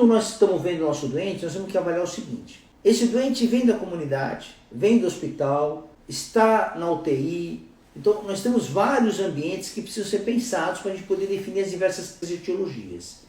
quando nós estamos vendo o nosso doente, nós temos que avaliar o seguinte: esse doente vem da comunidade, vem do hospital, está na UTI. Então nós temos vários ambientes que precisam ser pensados para a gente poder definir as diversas etiologias.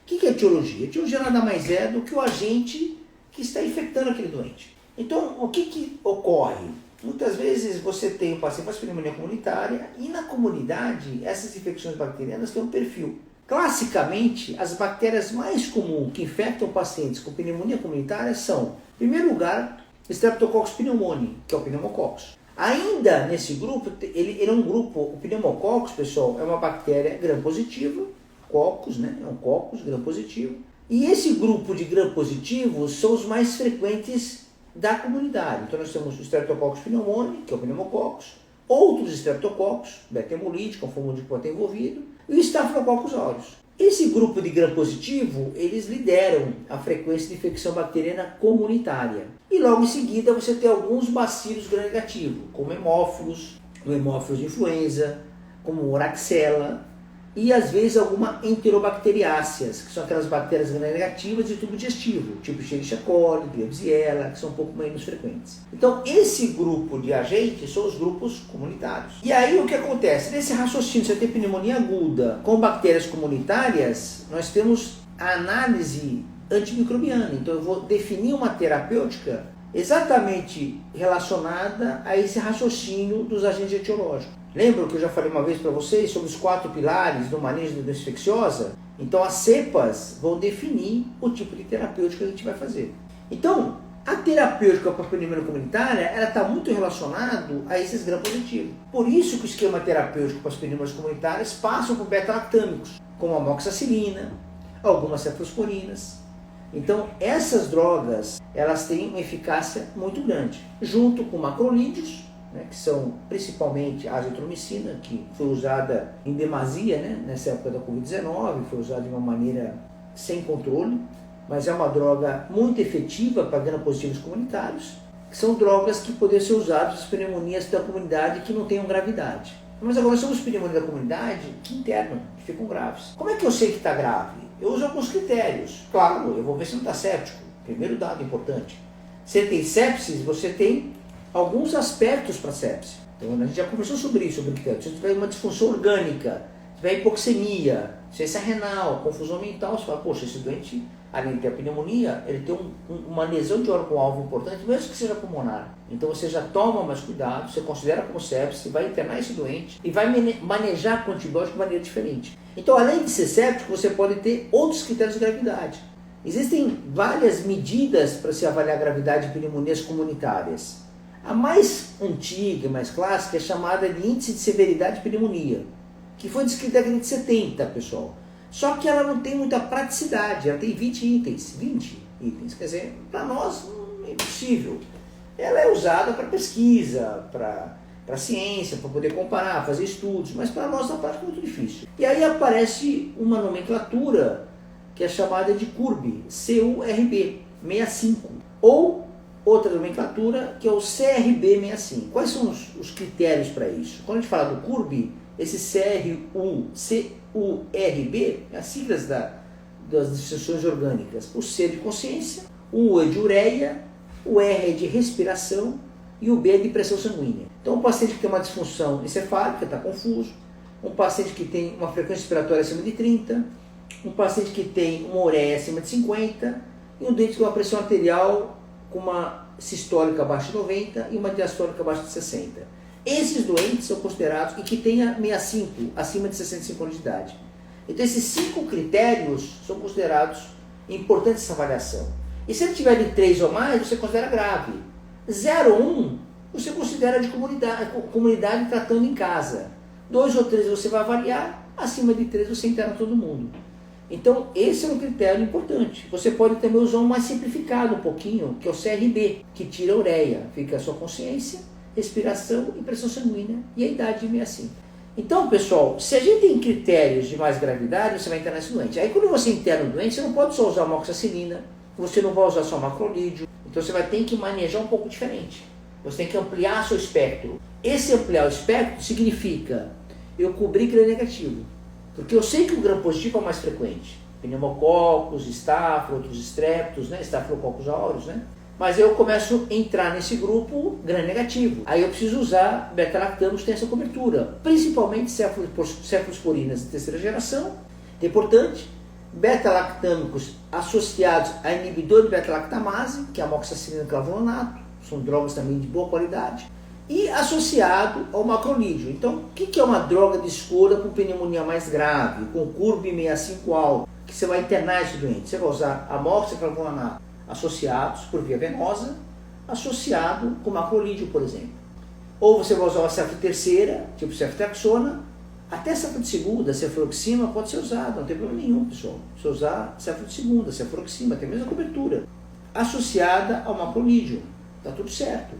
O que é etiologia? Etiologia nada mais é do que o agente que está infectando aquele doente. Então o que ocorre? Muitas vezes você tem um paciente com pneumonia comunitária e na comunidade essas infecções bacterianas têm um perfil. Classicamente, as bactérias mais comuns que infectam pacientes com pneumonia comunitária são, em primeiro lugar, Streptococcus pneumoniae, que é o pneumococcus. Ainda nesse grupo, ele é um grupo, o pneumococcus, pessoal, é uma bactéria gram-positiva, coccus, né? É um coccus gram-positivo. E esse grupo de gram-positivos são os mais frequentes da comunidade. Então nós temos o Streptococcus pneumoniae, que é o pneumococcus, outros Streptococcus, beta-hemolítico, com formaldeído pode ter envolvido, e o Staphylococcus aureus. Esse grupo de gram-positivo, eles lideram a frequência de infecção bacteriana comunitária. E logo em seguida você tem alguns bacilos gram-negativos, como hemófilos, o hemófilos de influenza, como o Oraxella, e às vezes alguma enterobacteriáceas, que são aquelas bactérias gram-negativas de tubo digestivo, tipo Escherichia coli, Klebsiella, que são um pouco menos frequentes. Então esse grupo de agentes são os grupos comunitários. E aí o que acontece? Nesse raciocínio, você tem pneumonia aguda com bactérias comunitárias, nós temos a análise antimicrobiana. Então eu vou definir uma terapêutica exatamente relacionada a esse raciocínio dos agentes etiológicos. Lembram que eu já falei uma vez para vocês sobre os 4 pilares do manejo da doença infecciosa? Então as cepas vão definir o tipo de terapêutica que a gente vai fazer. Então, a terapêutica para a pneumonia comunitária, ela está muito relacionada a esses gram-positivos. Por isso que o esquema terapêutico para as pneumonias comunitárias passam por beta-lactâmicos, como a amoxicilina, algumas cefalosporinas. Então, essas drogas, elas têm uma eficácia muito grande, junto com macrolídeos, né, que são principalmente a azitromicina, que foi usada em demasia, né, nessa época da Covid-19, foi usada de uma maneira sem controle, mas é uma droga muito efetiva para gram-positivos comunitários, que são drogas que poderiam ser usadas nas pneumonias da comunidade que não tenham gravidade. Mas agora são as pneumonias da comunidade que internam, que ficam graves. Como é que eu sei que está grave? Eu uso alguns critérios. Claro, eu vou ver se não está séptico. Primeiro dado importante. Se tem sepsis, você tem alguns aspectos para sepse. Então a gente já conversou sobre isso, sobre critérios. Se tiver uma disfunção orgânica, se tiver hipoxemia, ciência renal, confusão mental, você fala, poxa, esse doente, além de ter a pneumonia, ele tem uma lesão de órgão-alvo importante, mesmo que seja pulmonar. Então você já toma mais cuidado, você considera como sepse, vai internar esse doente e vai manejar com antibiótico de maneira diferente. Então, além de ser séptico, você pode ter outros critérios de gravidade. Existem várias medidas para se avaliar a gravidade de pneumonias comunitárias. A mais antiga, mais clássica, é chamada de índice de severidade de pneumonia, que foi descrita na década de 70, pessoal. Só que ela não tem muita praticidade, ela tem 20 itens, quer dizer, para nós é impossível. Ela é usada para pesquisa, para ciência, para poder comparar, fazer estudos, mas para nós na prática é muito difícil. E aí aparece uma nomenclatura que é chamada de CURB, C-U-R-B 65, ou outra nomenclatura que é o CRB65. Quais são os critérios para isso? Quando a gente fala do CURB, esse CURB é as siglas das disfunções orgânicas. O C é de consciência, o U é de ureia, o R é de respiração e o B é de pressão sanguínea. Então, um paciente que tem uma disfunção encefálica, está confuso, um paciente que tem uma frequência respiratória acima de 30, um paciente que tem uma ureia acima de 50 e um doente com uma pressão arterial com uma sistólica abaixo de 90 e uma diastólica abaixo de 60. Esses doentes são considerados, e que tenha 65, acima de 65 anos de idade. Então esses 5 critérios são considerados importantes nessa avaliação. E se ele tiver de 3 ou mais, você considera grave. 0 ou 1, você considera de comunidade tratando em casa. 2 ou 3 você vai avaliar, acima de 3 você interna todo mundo. Então esse é um critério importante. Você pode também usar um mais simplificado um pouquinho, que é o CRB, que tira a ureia, fica a sua consciência, respiração e pressão sanguínea e a idade de 65. Então, pessoal, se a gente tem critérios de mais gravidade, você vai internar esse doente. Aí quando você interna o doente, você não pode só usar amoxicilina, você não vai usar só macrolídeo, então você vai ter que manejar um pouco diferente. Você tem que ampliar seu espectro. Esse ampliar o espectro significa eu cobrir gram negativo, porque eu sei que o gram positivo é o mais frequente. pneumococos, estafilo, outros estreptos, né? Estafilococcus aureus, né? Mas eu começo a entrar nesse grupo gram negativo. Aí eu preciso usar beta-lactamos que tem essa cobertura, principalmente cefalosporinas de terceira geração, é importante, beta-lactâmicos associados a inibidor de beta-lactamase, que é a amoxicilina e clavulonato, são drogas também de boa qualidade, e associado ao macrolídeo. Então, o que é uma droga de escolha com pneumonia mais grave, com CURB 65 alto, que você vai internar esse doente? Você vai usar amoxicilina e clavulonato associados por via venosa, associado com macrolídeo, por exemplo. Ou você vai usar uma ceftra terceira, tipo ceftriaxona, até ceftra de segunda, cefaloxima pode ser usado, não tem problema nenhum, pessoal. Se usar ceftra de segunda, cefaloxima, tem a mesma cobertura, associada ao macrolídeo, tá tudo certo.